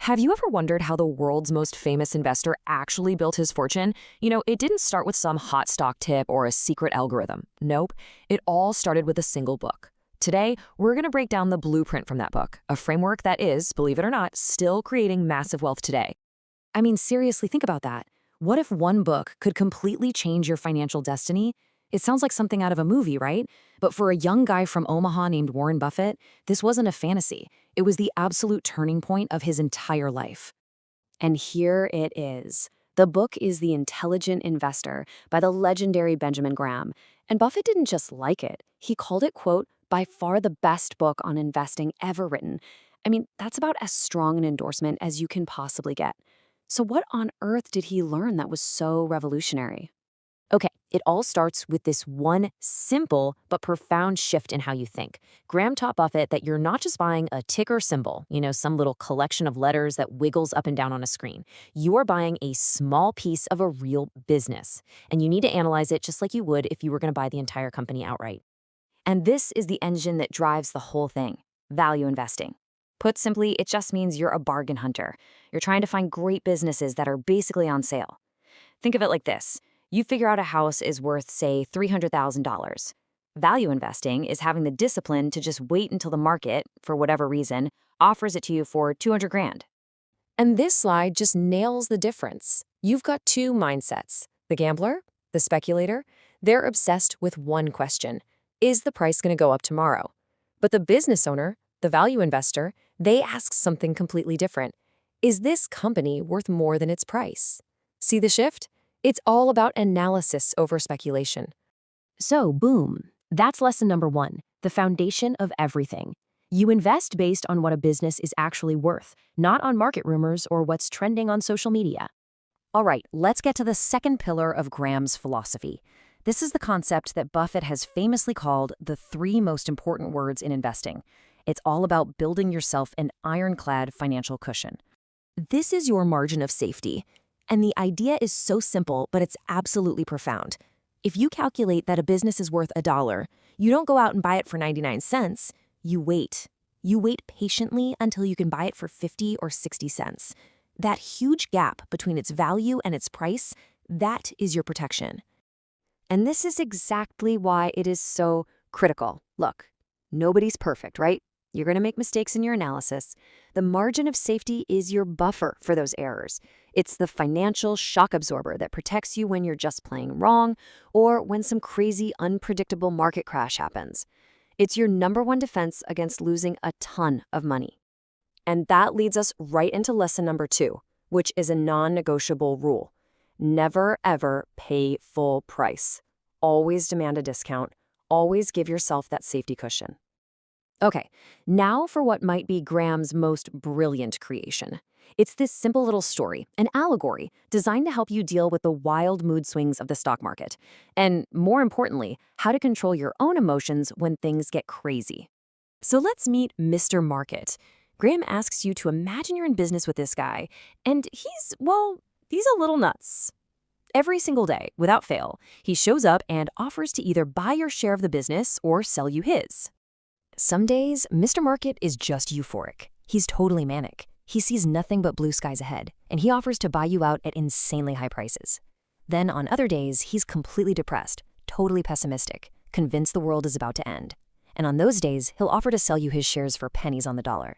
Have you ever wondered how the world's most famous investor actually built his fortune? It didn't start with some hot stock tip or a secret algorithm. Nope, it all started with a single book. Today, we're going to break down the blueprint from that book, a framework that is, believe it or not, still creating massive wealth today. I mean, seriously, think about that. What if one book could completely change your financial destiny? It sounds like something out of a movie, right? But for a young guy from Omaha named Warren Buffett, this wasn't a fantasy. It was the absolute turning point of his entire life. And here it is. The book is The Intelligent Investor by the legendary Benjamin Graham. And Buffett didn't just like it. He called it, quote, by far the best book on investing ever written. I mean, that's about as strong an endorsement as you can possibly get. So what on earth did he learn that was so revolutionary? Okay, it all starts with this one simple but profound shift in how you think. Graham taught Buffett that you're not just buying a ticker symbol, some little collection of letters that wiggles up and down on a screen. You are buying a small piece of a real business, and you need to analyze it just like you would if you were going to buy the entire company outright. And this is the engine that drives the whole thing: value investing. Put simply, it just means you're a bargain hunter. You're trying to find great businesses that are basically on sale. Think of it like this. You figure out a house is worth, say, $300,000. Value investing is having the discipline to just wait until the market, for whatever reason, offers it to you for 200 grand. And this slide just nails the difference. You've got two mindsets. The gambler, the speculator, they're obsessed with one question: is the price going to go up tomorrow? But the business owner, the value investor, they ask something completely different. Is this company worth more than its price? See the shift? It's all about analysis over speculation. So, boom, that's lesson number one, the foundation of everything. You invest based on what a business is actually worth, not on market rumors or what's trending on social media. All right, let's get to the second pillar of Graham's philosophy. This is the concept that Buffett has famously called the three most important words in investing. It's all about building yourself an ironclad financial cushion. This is your margin of safety. And the idea is so simple, but it's absolutely profound. If you calculate that a business is worth $1, you don't go out and buy it for 99 cents. You wait. You wait patiently until you can buy it for 50 or 60 cents. That huge gap between its value and its price, that is your protection. And this is exactly why it is so critical. Look, nobody's perfect, right? You're going to make mistakes in your analysis. The margin of safety is your buffer for those errors. It's the financial shock absorber that protects you when you're just playing wrong or when some crazy, unpredictable market crash happens. It's your number one defense against losing a ton of money. And that leads us right into lesson number 2, which is a non-negotiable rule. Never, ever pay full price. Always demand a discount. Always give yourself that safety cushion. Okay, now for what might be Graham's most brilliant creation. It's this simple little story, an allegory, designed to help you deal with the wild mood swings of the stock market. And more importantly, how to control your own emotions when things get crazy. So let's meet Mr. Market. Graham asks you to imagine you're in business with this guy, and he's a little nuts. Every single day, without fail, he shows up and offers to either buy your share of the business or sell you his. Some days, Mr. Market is just euphoric. He's totally manic. He sees nothing but blue skies ahead, and he offers to buy you out at insanely high prices. Then on other days, he's completely depressed, totally pessimistic, convinced the world is about to end. And on those days, he'll offer to sell you his shares for pennies on the dollar.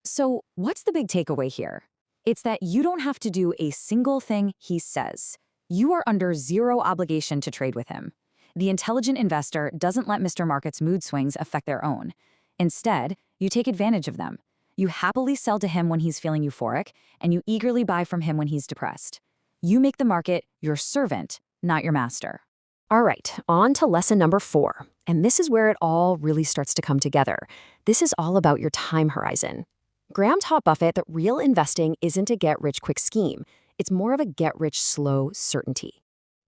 So what's the big takeaway here? It's that you don't have to do a single thing he says. You are under zero obligation to trade with him. The intelligent investor doesn't let Mr. Market's mood swings affect their own. Instead, you take advantage of them. You happily sell to him when he's feeling euphoric, and you eagerly buy from him when he's depressed. You make the market your servant, not your master. All right, on to lesson number 4. And this is where it all really starts to come together. This is all about your time horizon. Graham taught Buffett that real investing isn't a get-rich-quick scheme. It's more of a get-rich-slow certainty.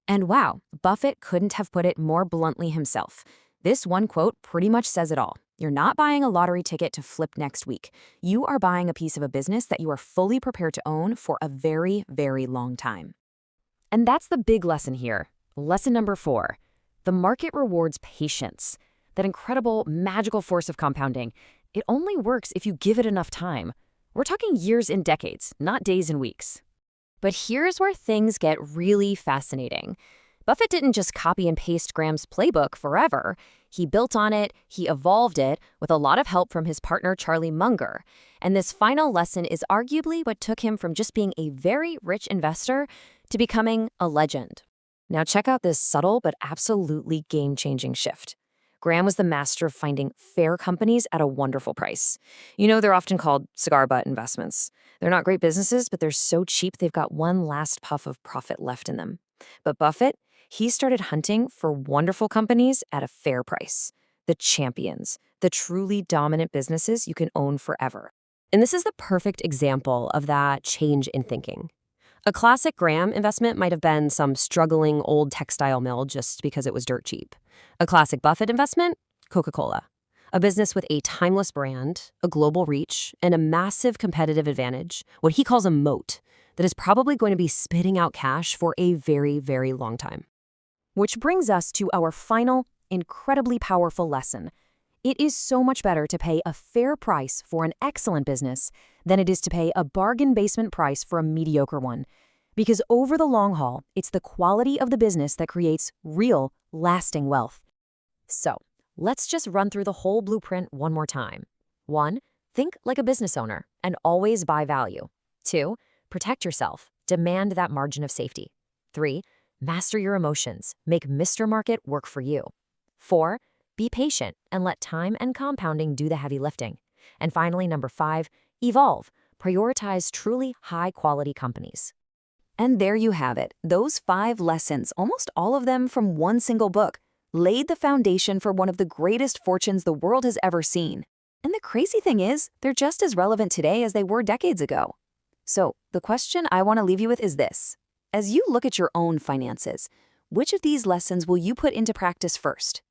And wow, Buffett couldn't have put it more bluntly himself. This one quote pretty much says it all. You're not buying a lottery ticket to flip next week. You are buying a piece of a business that you are fully prepared to own for a very, very long time. And that's the big lesson here. Lesson number 4. The market rewards patience. That incredible, magical force of compounding. It only works if you give it enough time. We're talking years and decades, not days and weeks. But here's where things get really fascinating. Buffett didn't just copy and paste Graham's playbook forever. He built on it, he evolved it, with a lot of help from his partner Charlie Munger. And this final lesson is arguably what took him from just being a very rich investor to becoming a legend. Now check out this subtle but absolutely game-changing shift. Graham was the master of finding fair companies at a wonderful price. You know, they're often called cigar butt investments. They're not great businesses, but they're so cheap they've got one last puff of profit left in them. But Buffett, he started hunting for wonderful companies at a fair price. The champions, the truly dominant businesses you can own forever. And this is the perfect example of that change in thinking. A classic Graham investment might have been some struggling old textile mill just because it was dirt cheap. A classic Buffett investment? Coca-Cola. A business with a timeless brand, a global reach, and a massive competitive advantage, what he calls a moat, that is probably going to be spitting out cash for a very, very long time. Which brings us to our final, incredibly powerful lesson. It is so much better to pay a fair price for an excellent business than it is to pay a bargain basement price for a mediocre one. Because over the long haul, it's the quality of the business that creates real, lasting wealth. So, let's just run through the whole blueprint one more time. 1. Think like a business owner and always buy value. 2. Protect yourself. Demand that margin of safety. 3. Master your emotions. Make Mr. Market work for you. 4. Be patient and let time and compounding do the heavy lifting. And finally, number 5, evolve. Prioritize truly high-quality companies. And there you have it. Those 5 lessons, almost all of them from one single book, laid the foundation for one of the greatest fortunes the world has ever seen. And the crazy thing is, they're just as relevant today as they were decades ago. So, the question I want to leave you with is this. As you look at your own finances, which of these lessons will you put into practice first?